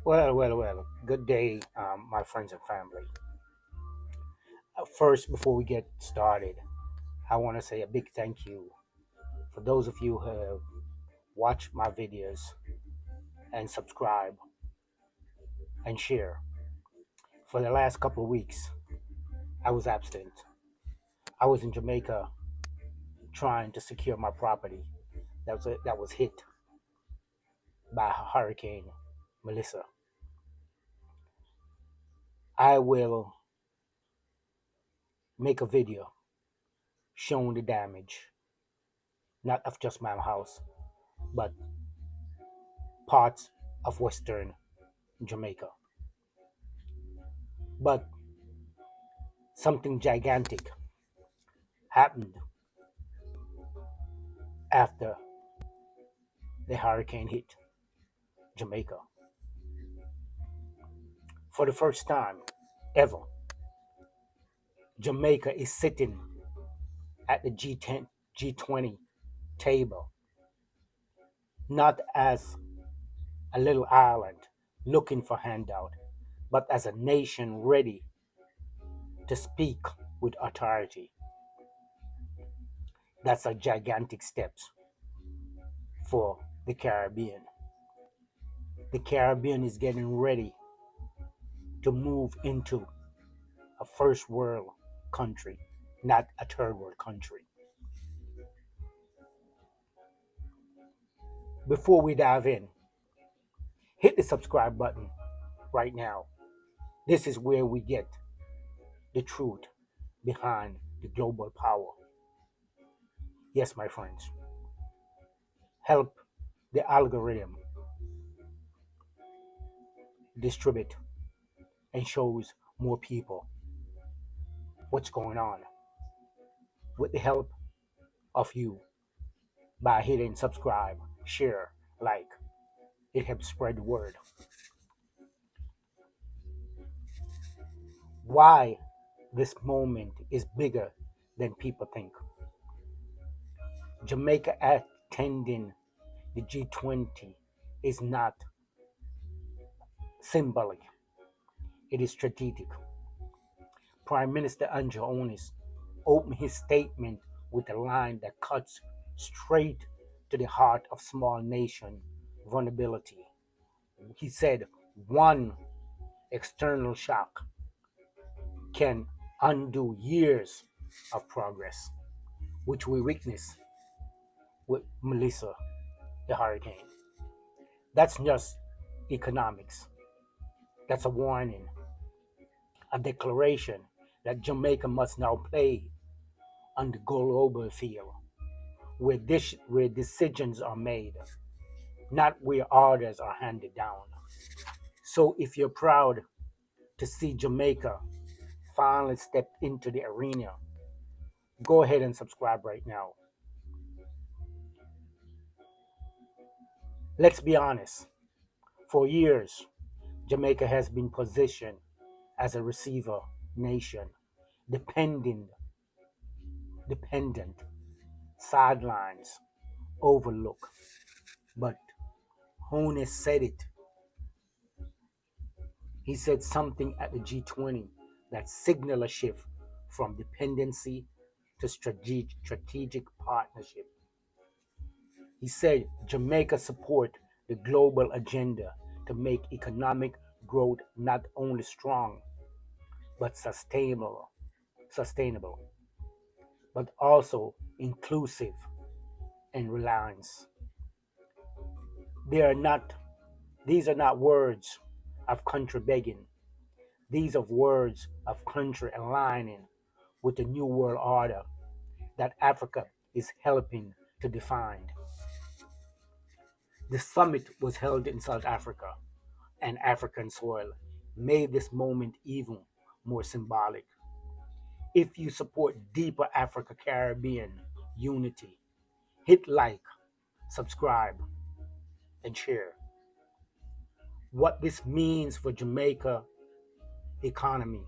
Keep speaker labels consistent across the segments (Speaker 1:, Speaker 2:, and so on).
Speaker 1: Well. Good day, my friends and family. First, before we get started, I want to say a big thank you for those of you who have watched my videos and subscribe and share. For the last couple of weeks, I was absent. I was in Jamaica trying to secure my property that was hit by Hurricane Melissa. I will make a video showing the damage, not of just my house, but parts of Western Jamaica. But something gigantic happened after the hurricane hit Jamaica. For the first time ever, Jamaica is sitting at the G10, G20 table, not as a little island looking for handout, but as a nation ready to speak with authority. That's a gigantic step for the Caribbean. The Caribbean is getting ready to move into a first world country, not a third world country. Before we dive in, hit the subscribe button right now. This is where we get the truth behind the global power. Yes, my friends, help the algorithm distribute and shows more people what's going on with the help of you by hitting subscribe, share, like. It helps spread the word. Why this moment is bigger than people think. Jamaica attending the G20 is not symbolic, it is strategic. Prime Minister Andrew Onis opened his statement with a line that cuts straight to the heart of small nation vulnerability. He said, one external shock can undo years of progress, which we witnessed with Melissa, the hurricane. That's just economics. That's a warning, a declaration that Jamaica must now play on the global field, where decisions are made, not where orders are handed down. So if you're proud to see Jamaica finally step into the arena, go ahead and subscribe right now. Let's be honest. For years, Jamaica has been positioned as a receiver nation, dependent, dependent, sidelines, overlooked. But Hone said it. He said something at the G20 that signaled a shift from dependency to strategic partnership. He said Jamaica support the global agenda to make economic growth not only strong but sustainable, but also inclusive and reliance. They are not these are not words of country begging. These are words of country aligning with the new world order that Africa is helping to define. The summit was held in South Africa, and African soil made this moment even more symbolic. If you support deeper Africa Caribbean unity, hit like, subscribe, and share. What this means for Jamaica economy.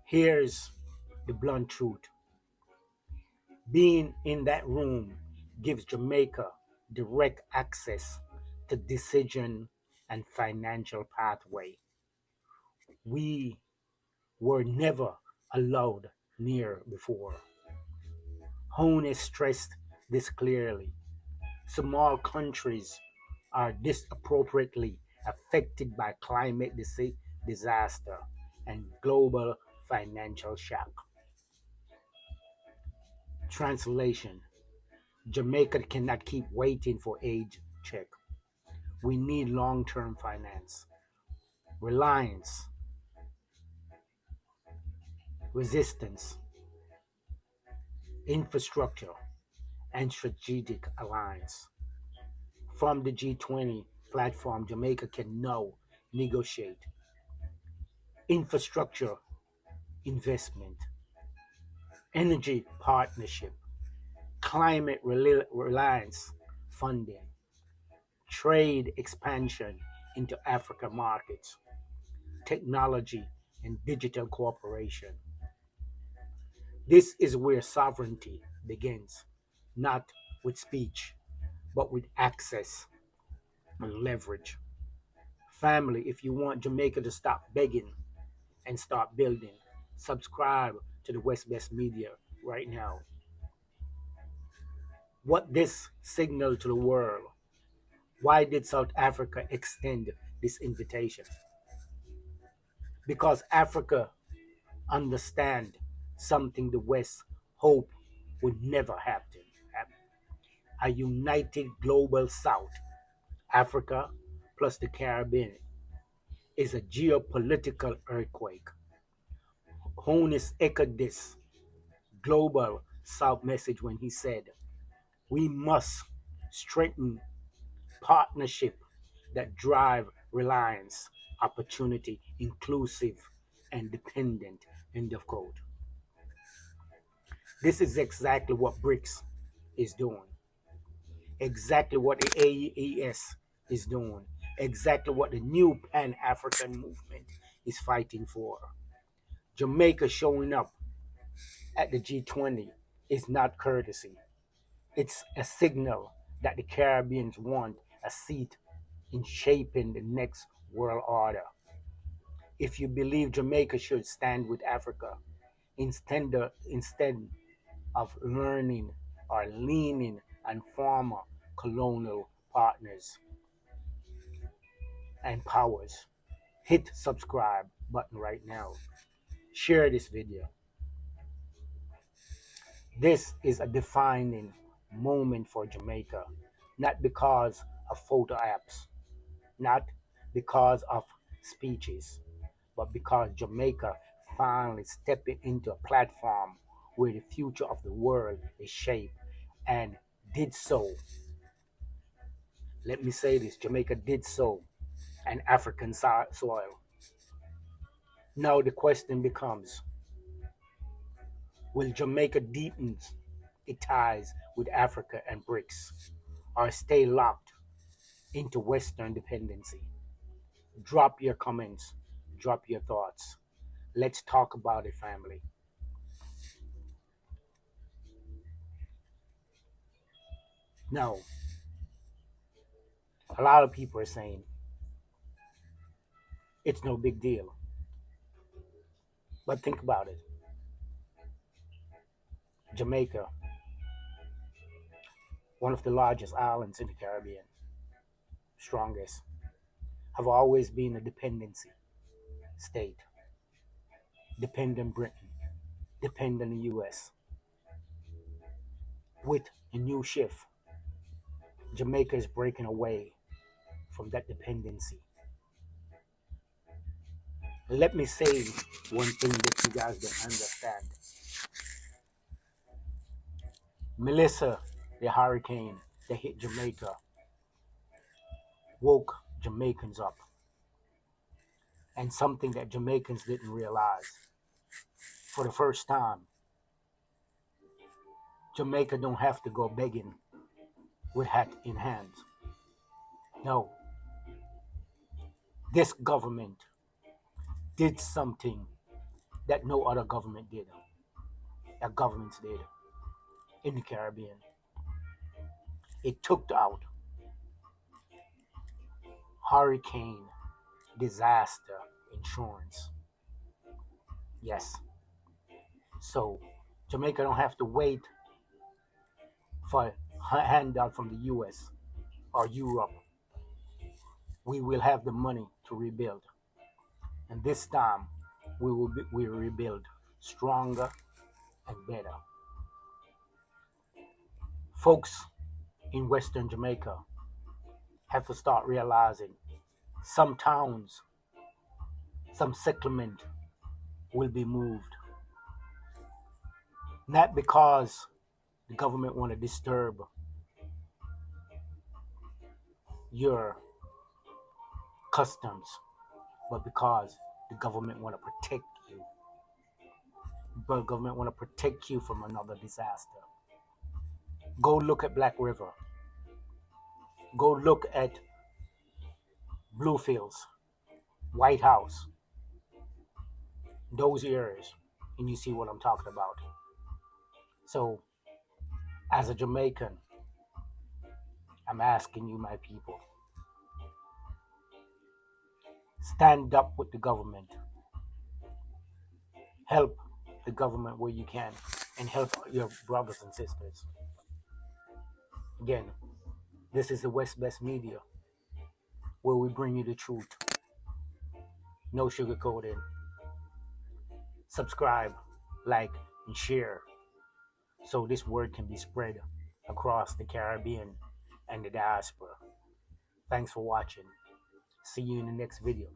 Speaker 1: Here's the blunt truth. Being in that room gives Jamaica direct access to decision and financial pathway we were never allowed near before. Hone stressed this clearly. Small countries are disproportionately affected by climate disaster and global financial shock. Translation: Jamaica cannot keep waiting for aid check. We need long term finance, reliance, resistance, infrastructure, and strategic alliance. From the G20 platform, Jamaica can now negotiate infrastructure investment, energy partnership, climate reliance funding, trade expansion into Africa markets, technology and digital cooperation. This is where sovereignty begins, not with speech, but with access and leverage. Family, if you want Jamaica to stop begging and start building, subscribe to the West Best Media right now. What this signal to the world? Why did South Africa extend this invitation? Because Africa understand something the West hoped would never happen. A united global South Africa plus the Caribbean is a geopolitical earthquake. Honus echoed this global South message when he said, we must strengthen partnership that drive reliance, opportunity, inclusive, and dependent. End of quote. This is exactly what BRICS is doing, exactly what the AES is doing, exactly what the new Pan African movement is fighting for. Jamaica showing up at the G20 is not courtesy, it's a signal that the Caribbeans want a seat in shaping the next world order. If you believe Jamaica should stand with Africa instead of learning or leaning on former colonial partners and powers, hit subscribe button right now. Share this video. This is a defining moment for Jamaica, not because of photo apps, not because of speeches, but because Jamaica finally stepping into a platform where the future of the world is shaped and did so. Let me say this: Jamaica did so on African soil. Now the question becomes, will Jamaica deepen its ties with Africa and BRICS or stay locked into Western dependency? Drop your comments, drop your thoughts. Let's talk about it, family. Now, a lot of people are saying it's no big deal. But think about it. Jamaica, one of the largest islands in the Caribbean, strongest, have always been a dependency state, dependent Britain, dependent the US. With a new shift, Jamaica is breaking away from that dependency. Let me say one thing that you guys don't understand. Melissa, the hurricane that hit Jamaica, woke Jamaicans up. And something that Jamaicans didn't realize. For the first time, Jamaica don't have to go begging with hat in hand. No, this government did something that no other government did, that governments did in the Caribbean. It took out hurricane disaster insurance. Yes. So Jamaica don't have to wait for a handout from the US or Europe. We will have the money to rebuild. And this time we will rebuild stronger and better. Folks in Western Jamaica have to start realizing some towns, some settlement will be moved. Not because the government want to disturb your customs, but because the government want to protect you. The government want to protect you from another disaster. Go look at Black River. Go look at Bluefields, White House, those areas, and you see what I'm talking about. So, as a Jamaican, I'm asking you, my people, stand up with the government. Help the government where you can, and help your brothers and sisters. Again, this is the West Best Media, where we bring you the truth. No sugarcoating. Subscribe, like, and share so this word can be spread across the Caribbean and the diaspora. Thanks for watching. See you in the next video.